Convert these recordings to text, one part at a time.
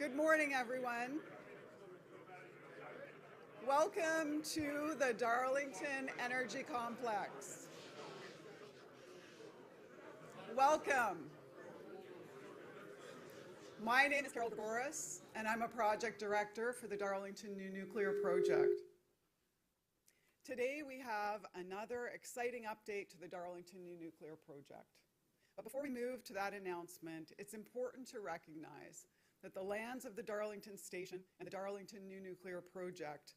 Good morning, everyone. Welcome to the Darlington Energy Complex. Welcome. My name is Carol Gregoris, and I'm a project director for the Darlington New Nuclear Project. Today we have another exciting update to the Darlington New Nuclear Project. But before we move to that announcement, it's important to recognize that the lands of the Darlington Station and the Darlington New Nuclear Project,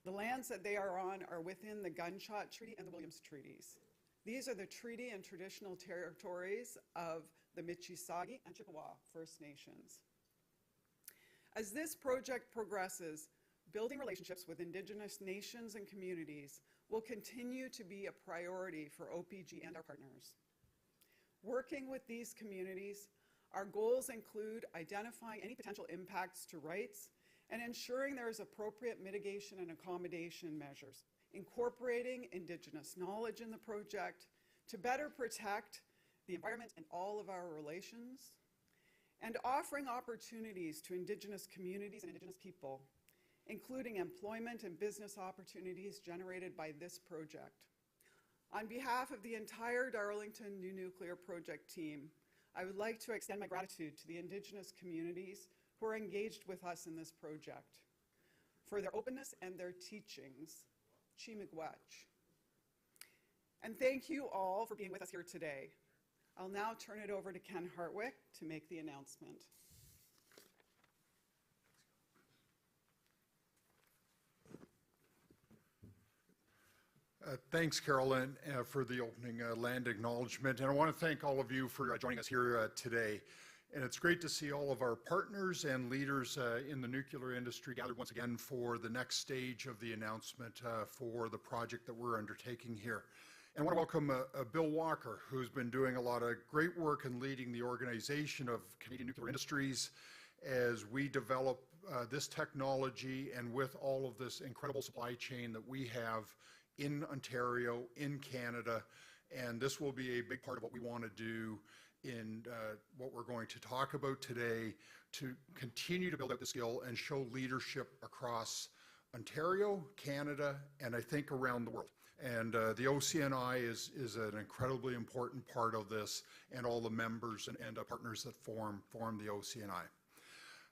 the lands that they are on are within the Gunshot Treaty and the Williams Treaties. These are the treaty and traditional territories of the Mississauga and Chippewa First Nations. As this project progresses, building relationships with Indigenous nations and communities will continue to be a priority for OPG and our partners. Working with these communities, our goals include identifying any potential impacts to rights and ensuring there is appropriate mitigation and accommodation measures, incorporating Indigenous knowledge in the project to better protect the environment and all of our relations, and offering opportunities to Indigenous communities and Indigenous people, including employment and business opportunities generated by this project. On behalf of the entire Darlington New Nuclear Project team, I would like to extend my gratitude to the Indigenous communities who are engaged with us in this project for their openness and their teachings. Chi-miigwech. And thank you all for being with us here today. I'll now turn it over to Ken Hartwick to make the announcement. Thanks, Carolyn, for the opening land acknowledgement. And I want to thank all of you for joining us here today. And it's great to see all of our partners and leaders in the nuclear industry gathered once again for the next stage of the announcement for the project that we're undertaking here. And I want to welcome Bill Walker, who's been doing a lot of great work in leading the organization of Canadian Nuclear Industries as we develop this technology and with all of this incredible supply chain that we have in Ontario, in Canada, and this will be a big part of what we want to do in what we're going to talk about today to continue to build out the skill and show leadership across Ontario, Canada, and I think around the world. And the OCNI is an incredibly important part of this, and all the members and partners that form the OCNI.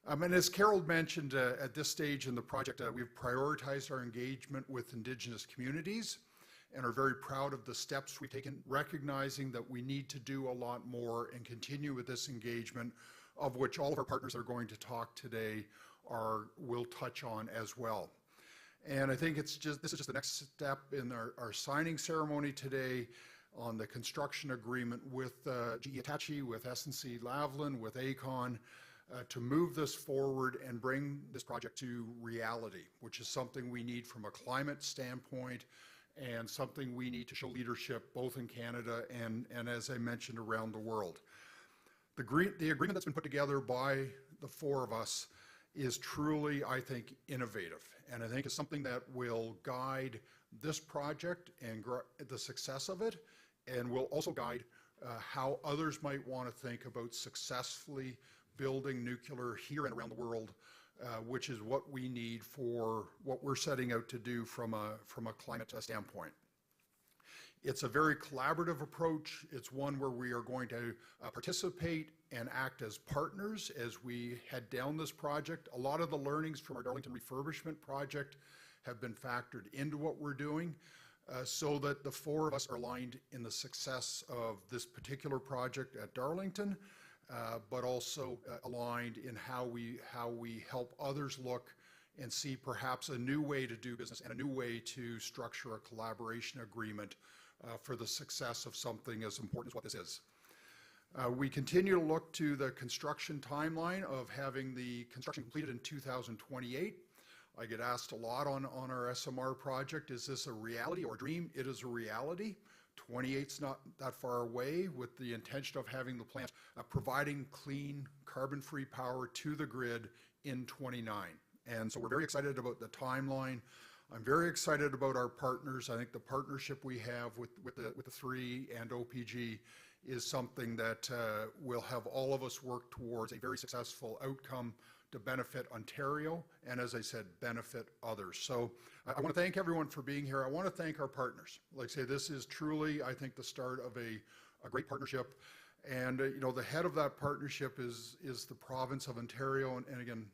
And as Carol mentioned, at this stage in the project, we've prioritized our engagement with Indigenous communities and are very proud of the steps we've taken, recognizing that we need to do a lot more and continue with this engagement, of which all of our partners that are going to talk today will touch on as well. And I think this is just the next step in our signing ceremony today on the construction agreement with GE-Hitachi, with SNC-Lavalin, with Aecon, to move this forward and bring this project to reality, which is something we need from a climate standpoint and something we need to show leadership both in Canada and as I mentioned, around the world. The agreement that's been put together by the four of us is truly, I think, innovative, and I think it's something that will guide this project and the success of it, and will also guide how others might want to think about successfully building nuclear here and around the world, which is what we need for what we're setting out to do from a climate standpoint. It's a very collaborative approach. It's one where we are going to participate and act as partners as we head down this project. A lot of the learnings from our Darlington refurbishment project have been factored into what we're doing so that the four of us are aligned in the success of this particular project at Darlington, but also aligned in how we help others look and see perhaps a new way to do business and a new way to structure a collaboration agreement for the success of something as important as what this is. We continue to look to the construction timeline of having the construction completed in 2028. I get asked a lot on our SMR project, is this a reality or a dream? It is a reality. 28's not that far away, with the intention of having the plant providing clean, carbon-free power to the grid in 29. And so we're very excited about the timeline. I'm very excited about our partners. I think the partnership we have with the three and OPG is something that will have all of us work towards a very successful outcome to benefit Ontario and, as I said, benefit others. So I want to thank everyone for being here. I want to thank our partners. Like I say, this is truly, I think, the start of a great partnership. And, you know, the head of that partnership is the province of Ontario. And again,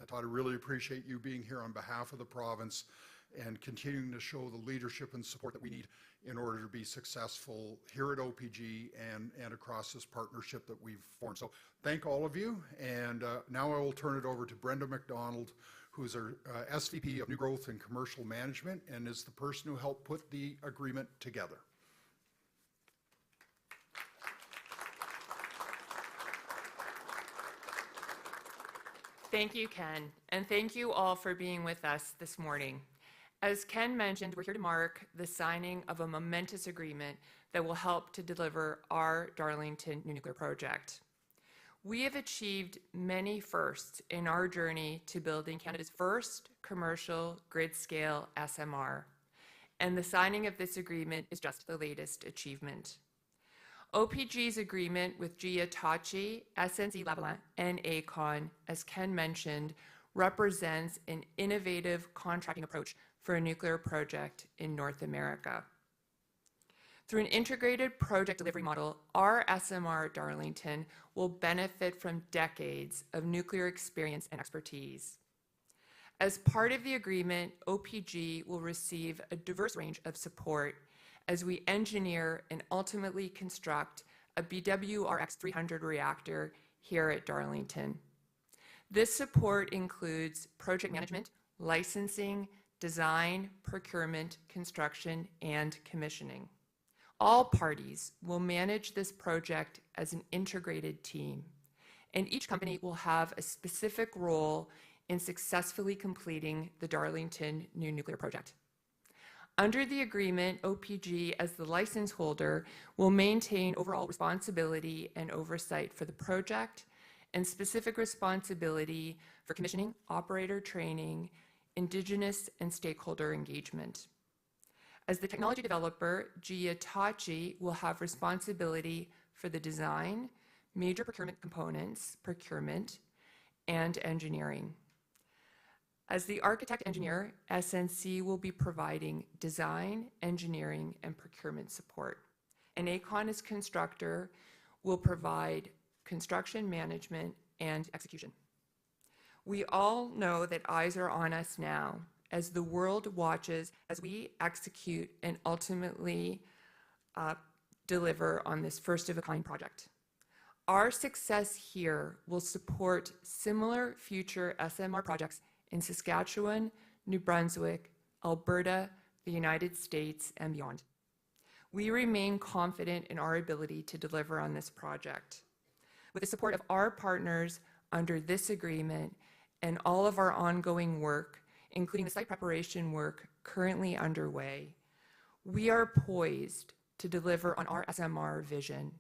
Todd, I really appreciate you being here on behalf of the province and continuing to show the leadership and support that we need in order to be successful here at OPG and across this partnership that we've formed. So thank all of you. And now I will turn it over to Brenda McDonald, who's our SVP of New Growth and Commercial Management and is the person who helped put the agreement together. Thank you, Ken, and thank you all for being with us this morning. As Ken mentioned, we're here to mark the signing of a momentous agreement that will help to deliver our Darlington New Nuclear Project. We have achieved many firsts in our journey to building Canada's first commercial grid-scale SMR, and the signing of this agreement is just the latest achievement. OPG's agreement with GE-Hitachi, SNC-Lavalin and Aecon, as Ken mentioned, represents an innovative contracting approach for a nuclear project in North America. Through an integrated project delivery model, our SMR Darlington will benefit from decades of nuclear experience and expertise. As part of the agreement, OPG will receive a diverse range of support as we engineer and ultimately construct a BWRX-300 reactor here at Darlington. This support includes project management, licensing, design, procurement, construction, and commissioning. All parties will manage this project as an integrated team, and each company will have a specific role in successfully completing the Darlington New Nuclear Project. Under the agreement, OPG, as the license holder, will maintain overall responsibility and oversight for the project and specific responsibility for commissioning, operator training, Indigenous and stakeholder engagement. As the technology developer, GE-Hitachi will have responsibility for the design, major procurement components, procurement, and engineering. As the architect engineer, SNC will be providing design, engineering, and procurement support. And Aecon, as constructor, will provide construction management and execution. We all know that eyes are on us now as the world watches as we execute and ultimately deliver on this first-of-a-kind project. Our success here will support similar future SMR projects in Saskatchewan, New Brunswick, Alberta, the United States, and beyond. We remain confident in our ability to deliver on this project. With the support of our partners under this agreement and all of our ongoing work, including the site preparation work currently underway, we are poised to deliver on our SMR vision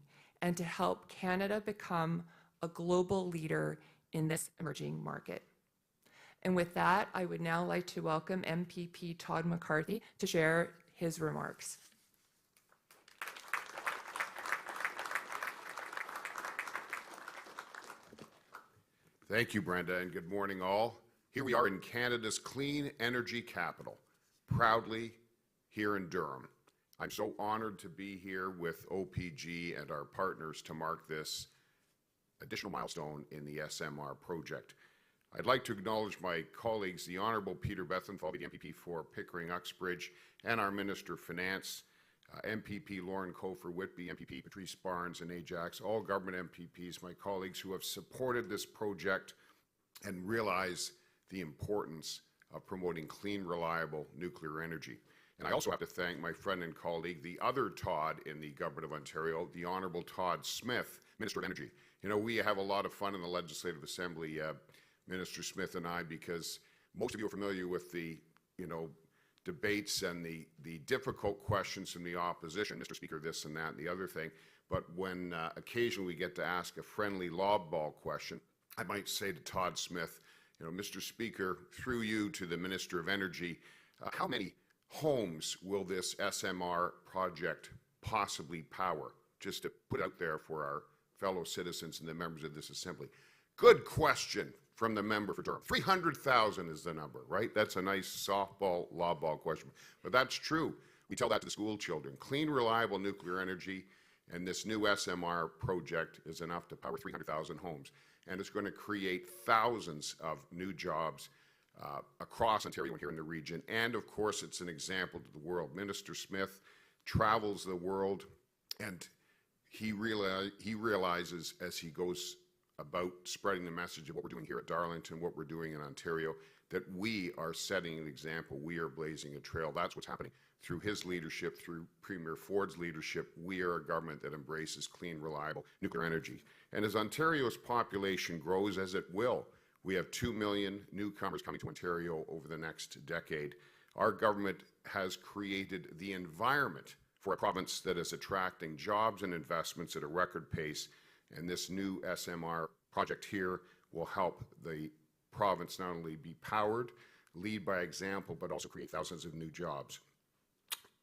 and to help Canada become a global leader in this emerging market. And with that, I would now like to welcome MPP Todd McCarthy to share his remarks. Thank you, Brenda, and good morning all. Here we are in Canada's clean energy capital, proudly here in Durham. I'm so honored to be here with OPG and our partners to mark this additional milestone in the SMR project. I'd like to acknowledge my colleagues, the Honourable Peter Bethenthal, the MPP for Pickering-Uxbridge, and our Minister of Finance, MPP Lauren Cofer-Whitby, MPP Patrice Barnes and Ajax, all government MPPs, my colleagues who have supported this project and realize the importance of promoting clean, reliable nuclear energy. And I also have to thank my friend and colleague, the other Todd in the Government of Ontario, the Honourable Todd Smith, Minister of Energy. You know, we have a lot of fun in the Legislative Assembly, Minister Smith and I, because most of you are familiar with the, debates and the difficult questions from the opposition, Mr. Speaker, this and that and the other thing. But when occasionally we get to ask a friendly lob ball question, I might say to Todd Smith, Mr. Speaker, through you to the Minister of Energy, how many homes will this SMR project possibly power? Just to put it out there for our fellow citizens and the members of this assembly. Good question from the member for Durham. 300,000 is the number, right? That's a nice softball, lobball question, but that's true. We tell that to the school children. Clean, reliable nuclear energy, and this new SMR project is enough to power 300,000 homes, and it's going to create thousands of new jobs across Ontario and here in the region. And of course, it's an example to the world. Minister Smith travels the world, and he realizes as he goes about spreading the message of what we're doing here at Darlington, what we're doing in Ontario, that we are setting an example. We are blazing a trail. That's what's happening. Through his leadership, through Premier Ford's leadership, we are a government that embraces clean, reliable nuclear energy. And as Ontario's population grows, as it will, we have 2 million newcomers coming to Ontario over the next decade. Our government has created the environment for a province that is attracting jobs and investments at a record pace, and this new SMR project here will help the province not only be powered, lead by example, but also create thousands of new jobs.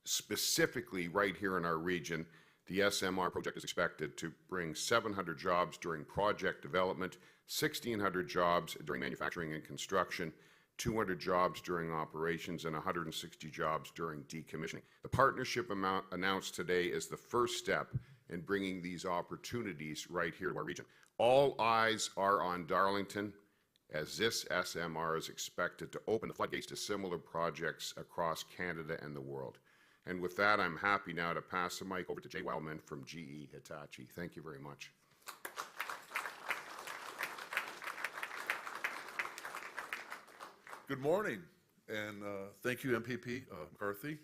Specifically, right here in our region, the SMR project is expected to bring 700 jobs during project development, 1,600 jobs during manufacturing and construction, 200 jobs during operations, and 160 jobs during decommissioning. The partnership announced today is the first step in bringing these opportunities right here to our region. All eyes are on Darlington, as this SMR is expected to open the floodgates to similar projects across Canada and the world. And with that, I'm happy now to pass the mic over to Jay Wildman from GE-Hitachi. Thank you very much. Good morning, and thank you, MPP McCarthy.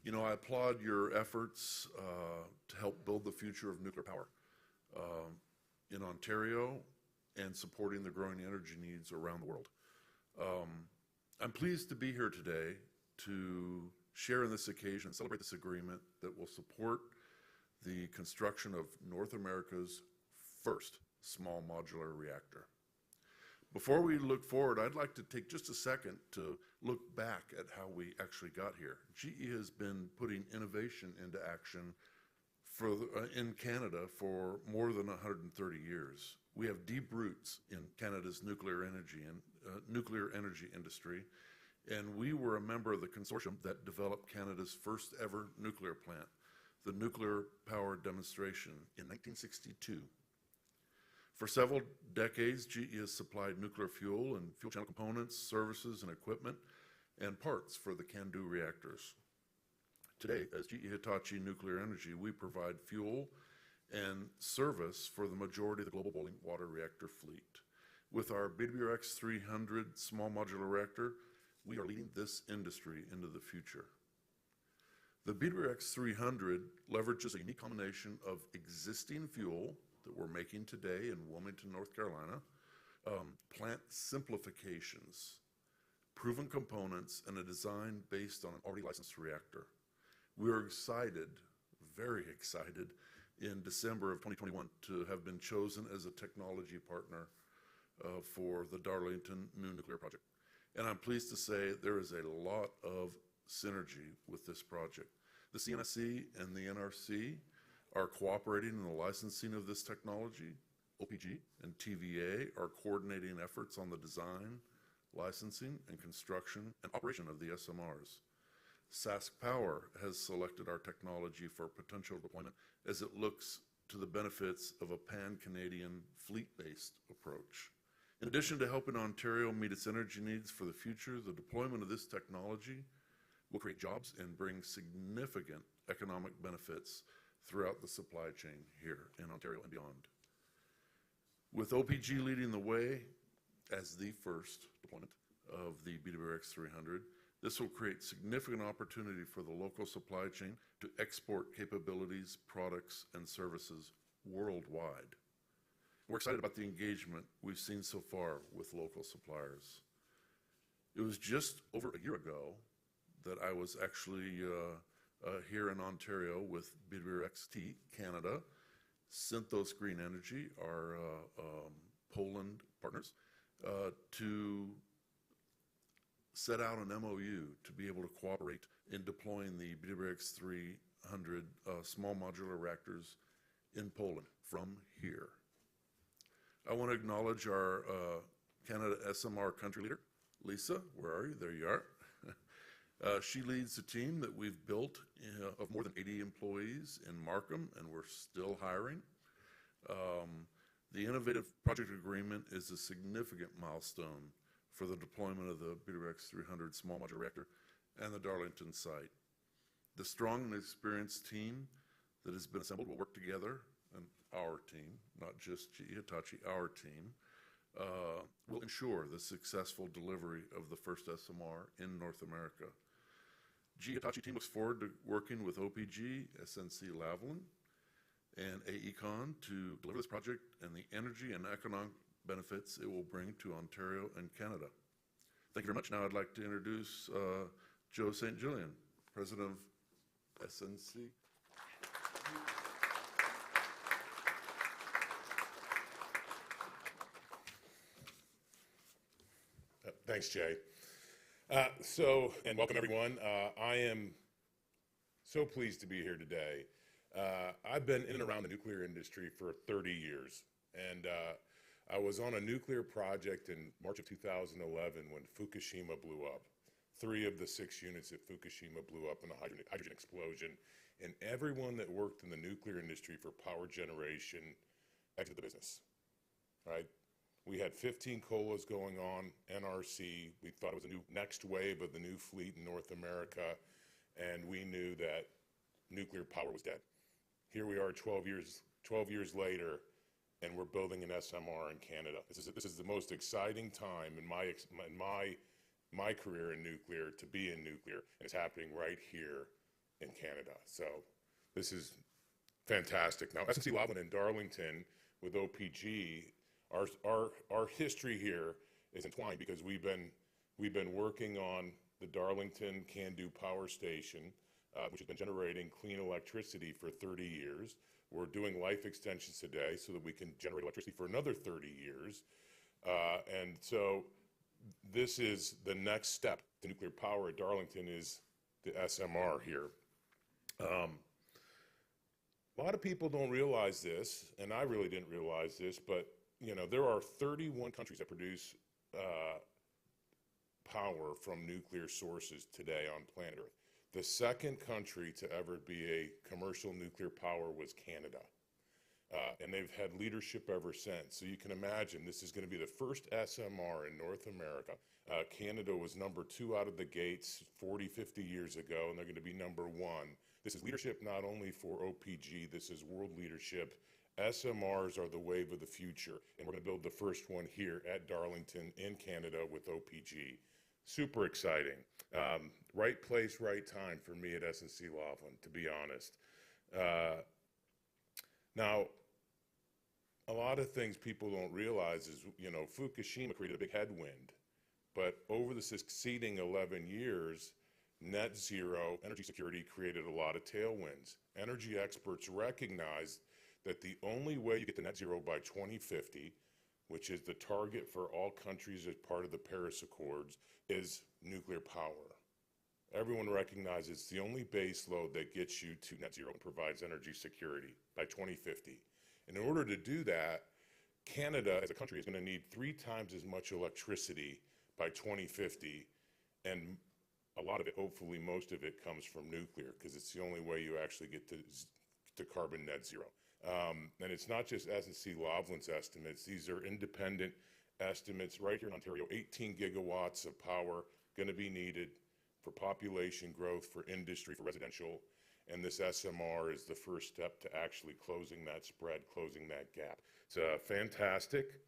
You know, I applaud your efforts to help build the future of nuclear power in Ontario and supporting the growing energy needs around the world. I'm pleased to be here today to share in this occasion, celebrate this agreement that will support the construction of North America's first small modular reactor. Before we look forward, I'd like to take just a second to look back at how we actually got here. GE has been putting innovation into action in Canada for more than 130 years. We have deep roots in Canada's nuclear energy industry, and we were a member of the consortium that developed Canada's first ever nuclear plant, the Nuclear Power Demonstration, in 1962. For several decades, GE has supplied nuclear fuel and fuel channel components, services and equipment, and parts for the CANDU reactors. Today, as GE-Hitachi Nuclear Energy, we provide fuel and service for the majority of the global boiling water reactor fleet. With our BWRX 300 small modular reactor, we are leading this industry into the future. The BWRX 300 leverages a unique combination of existing fuel that we're making today in Wilmington, North Carolina, plant simplifications, proven components, and a design based on an already licensed reactor. We are excited, very excited, in December of 2021 to have been chosen as a technology partner for the Darlington New Nuclear Project. And I'm pleased to say there is a lot of synergy with this project. The CNSC and the NRC are cooperating in the licensing of this technology. OPG and TVA are coordinating efforts on the design, licensing, and construction and operation of the SMRs. Sask Power has selected our technology for potential deployment as it looks to the benefits of a pan-Canadian fleet-based approach. In addition to helping Ontario meet its energy needs for the future, the deployment of this technology will create jobs and bring significant economic benefits throughout the supply chain here in Ontario and beyond. With OPG leading the way as the first deployment of the BWRX 300, this will create significant opportunity for the local supply chain to export capabilities, products, and services worldwide. We're excited about the engagement we've seen so far with local suppliers. It was just over a year ago that I was actually here in Ontario with BWRX-T Canada, Synthos Green Energy, our Poland partners, to set out an MOU to be able to cooperate in deploying the BWRX 300 small modular reactors in Poland from here. I want to acknowledge our Canada SMR country leader. Lisa, where are you? There you are. She leads a team that we've built of more than 80 employees in Markham, and we're still hiring. The innovative project agreement is a significant milestone for the deployment of the BWRX 300 small modular reactor and the Darlington site. The strong and experienced team that has been assembled will work together, and our team, not just GE-Hitachi, our team, will ensure the successful delivery of the first SMR in North America. GE-Hitachi team looks forward to working with OPG, SNC-Lavalin, and Aecon to deliver this project and the energy and economic benefits it will bring to Ontario and Canada. Thank you very much. Now I'd like to introduce Joe St. Julian, President of SNC. Thanks, Jay. And welcome everyone. I am so pleased to be here today. I've been in and around the nuclear industry for 30 years, and I was on a nuclear project in March of 2011 when Fukushima blew up. 3 of the 6 units at Fukushima blew up in a hydrogen explosion, and everyone that worked in the nuclear industry for power generation exited the business, right? We had 15 COLAs going on, NRC. We thought it was a new next wave of the new fleet in North America, and we knew that nuclear power was dead. Here we are 12 years later, and we're building an SMR in Canada. This is the most exciting time in my career in nuclear to be in nuclear, and it's happening right here in Canada. So this is fantastic. Now, SNC-Lavalin and Darlington with OPG, our history here is entwined because we've been working on the Darlington CANDU power station, which has been generating clean electricity for 30 years. We're doing life extensions today so that we can generate electricity for another 30 years. And so this is the next step to nuclear power at Darlington is the SMR here. A lot of people don't realize this, and I really didn't realize this, but you know, there are 31 countries that produce power from nuclear sources today on planet Earth. The second country to ever be a commercial nuclear power was Canada. And they've had leadership ever since. So you can imagine this is going to be the first SMR in North America. Canada was number 2 out of the gates 40, 50 years ago, and they're going to be number 1. This is leadership not only for OPG, this is world leadership. SMRs are the wave of the future, and we're going to build the first one here at Darlington in Canada with OPG. Super exciting. Right place, right time for me at SNC-Lavalin, to be honest. Now, a lot of things people don't realize is, you know, Fukushima created a big headwind, but over the succeeding 11 years, net zero energy security created a lot of tailwinds. Energy experts recognized that the only way you get to net zero by 2050, which is the target for all countries as part of the Paris Accords, is nuclear power. Everyone recognizes it's the only base load that gets you to net zero and provides energy security by 2050. And in order to do that, Canada as a country is going to need 3 times as much electricity by 2050, and a lot of it, hopefully most of it, comes from nuclear because it's the only way you actually get to carbon net zero. And it's not just SNC-Lavalin's estimates. These are independent estimates right here in Ontario. 18 gigawatts of power going to be needed for population growth, for industry, for residential. And this SMR is the first step to actually closing that spread, closing that gap. It's fantastic.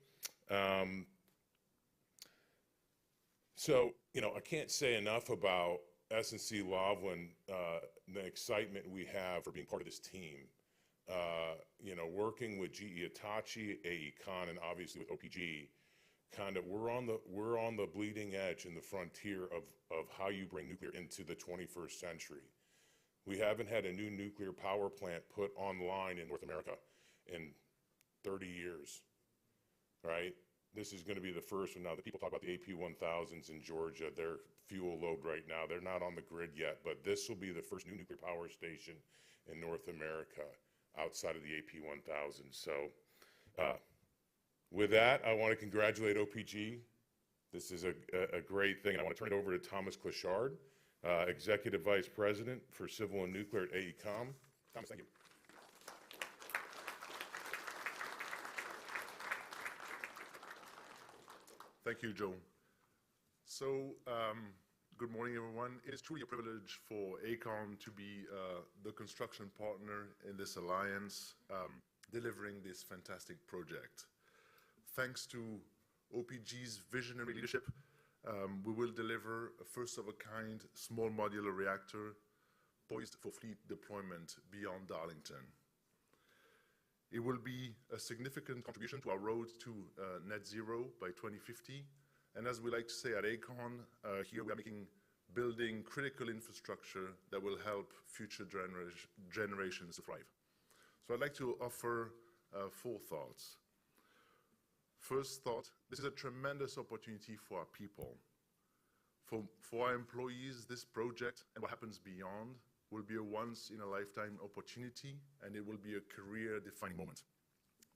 So, you know, I can't say enough about SNC-Lavalin, the excitement we have for being part of this team. You know, working with GE-Hitachi, Aecon, and obviously with OPG, kind of we're on the bleeding edge and the frontier of how you bring nuclear into the 21st century. We haven't had a new nuclear power plant put online in North America in 30 years, right? This is going to be the first one. Now, the people talk about the AP1000s in Georgia, their fuel load right now. They're not on the grid yet, but this will be the first new nuclear power station in North America outside of the AP1000. So With that, I want to congratulate OPG. This is a great thing. I want to turn it over to Thomas Clochard, Executive Vice President for Civil and Nuclear at AECOM. Thomas, thank you. Thank you, Joe. So, good morning, everyone. It is truly a privilege for Aecon to be the construction partner in this alliance, delivering this fantastic project. Thanks to OPG's visionary leadership, we will deliver a first-of-a-kind small modular reactor poised for fleet deployment beyond Darlington. It will be a significant contribution to our road to net zero by 2050. And as we like to say at Aecon, here we are building critical infrastructure that will help future generations to thrive. So I'd like to offer 4 thoughts. First thought, this is a tremendous opportunity for our people. For our employees, this project and what happens beyond will be a once-in-a-lifetime opportunity, and it will be a career-defining moment.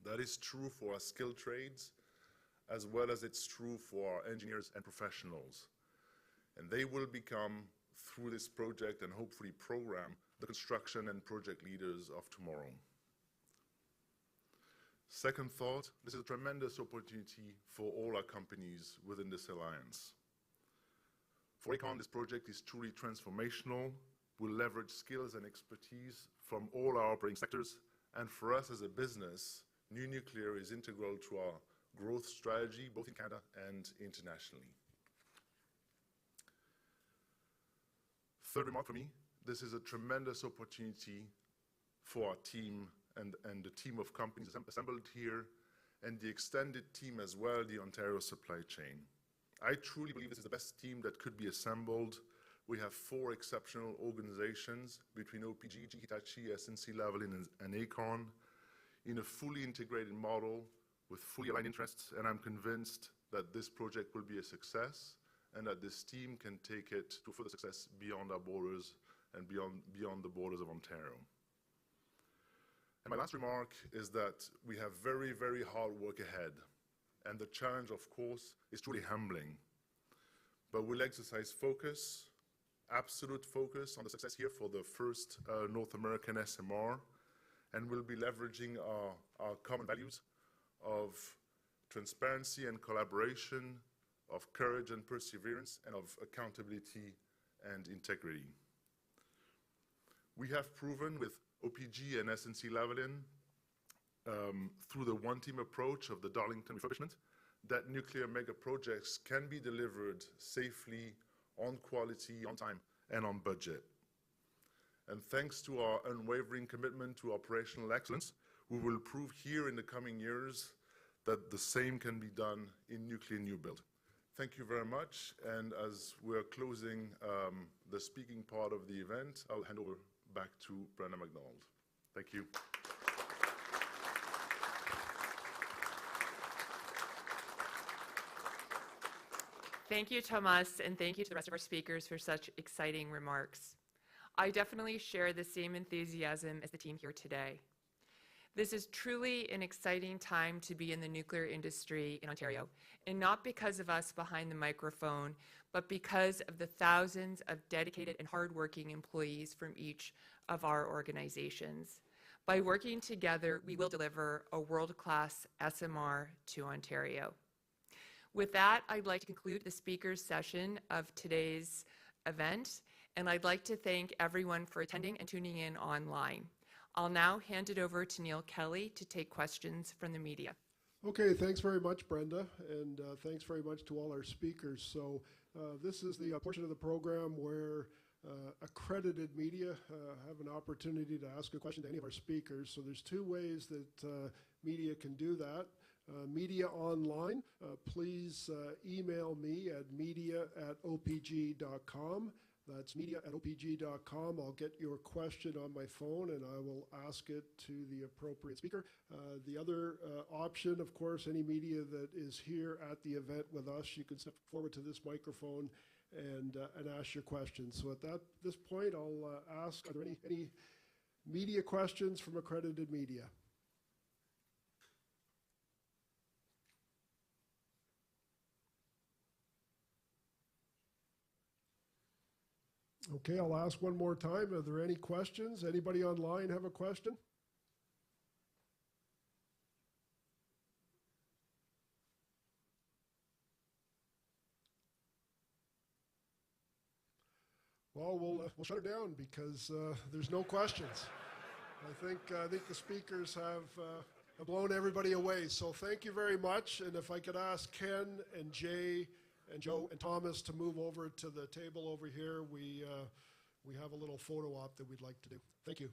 That is true for our skilled trades, as well as it's true for our engineers and professionals. And they will become, through this project and hopefully program, the construction and project leaders of tomorrow. Second thought, this is a tremendous opportunity for all our companies within this alliance. For Aecon, this project is truly transformational. We'll leverage skills and expertise from all our operating sectors. And for us as a business, new nuclear is integral to our growth strategy, both in Canada and internationally. Third remark for me, this is a tremendous opportunity for our team and the team of companies assembled here, and the extended team as well, the Ontario supply chain. I truly believe this is the best team that could be assembled. We have 4 exceptional organizations between OPG, GE-Hitachi, SNC-Lavalin and Aecon in a fully integrated model with fully aligned interests, and I'm convinced that this project will be a success and that this team can take it to further success beyond our borders and beyond the borders of Ontario. And my last remark is that we have very, very hard work ahead, and the challenge, of course, is truly humbling. But we'll exercise focus, absolute focus on the success here for the first North American SMR, and we'll be leveraging our common values of transparency and collaboration, of courage and perseverance, and of accountability and integrity. We have proven with OPG and SNC-Lavalin through the one-team approach of the Darlington refurbishment that nuclear mega projects can be delivered safely, on quality, on time, and on budget. And thanks to our unwavering commitment to operational excellence, we will prove here in the coming years that the same can be done in nuclear new build. Thank you very much, and as we're closing the speaking part of the event, I'll hand over back to Brenda McDonald. Thank you. Thank you, Thomas, and thank you to the rest of our speakers for such exciting remarks. I definitely share the same enthusiasm as the team here today. This is truly an exciting time to be in the nuclear industry in Ontario, and not because of us behind the microphone, but because of the thousands of dedicated and hardworking employees from each of our organizations. By working together, we will deliver a world-class SMR to Ontario. With that, I'd like to conclude the speakers session of today's event, and I'd like to thank everyone for attending and tuning in online. I'll now hand it over to Neil Kelly to take questions from the media. Okay, thanks very much, Brenda, and thanks very much to all our speakers. So this is the portion of the program where accredited media have an opportunity to ask a question to any of our speakers. So there's 2 ways that media can do that. Media online, please email me at media@opg.com. That's media@opg.com. I'll get your question on my phone and I will ask it to the appropriate speaker. The other option, of course, any media that is here at the event with us, you can step forward to this microphone and ask your questions. So at this point, I'll ask, are there any media questions from accredited media? Okay, I'll ask one more time. Are there any questions? Anybody online have a question? Well, we'll shut it down because there's no questions. I think the speakers have blown everybody away. So thank you very much. And if I could ask Ken and Jay and Joe and Thomas to move over to the table over here, we have a little photo op that we'd like to do. Thank you.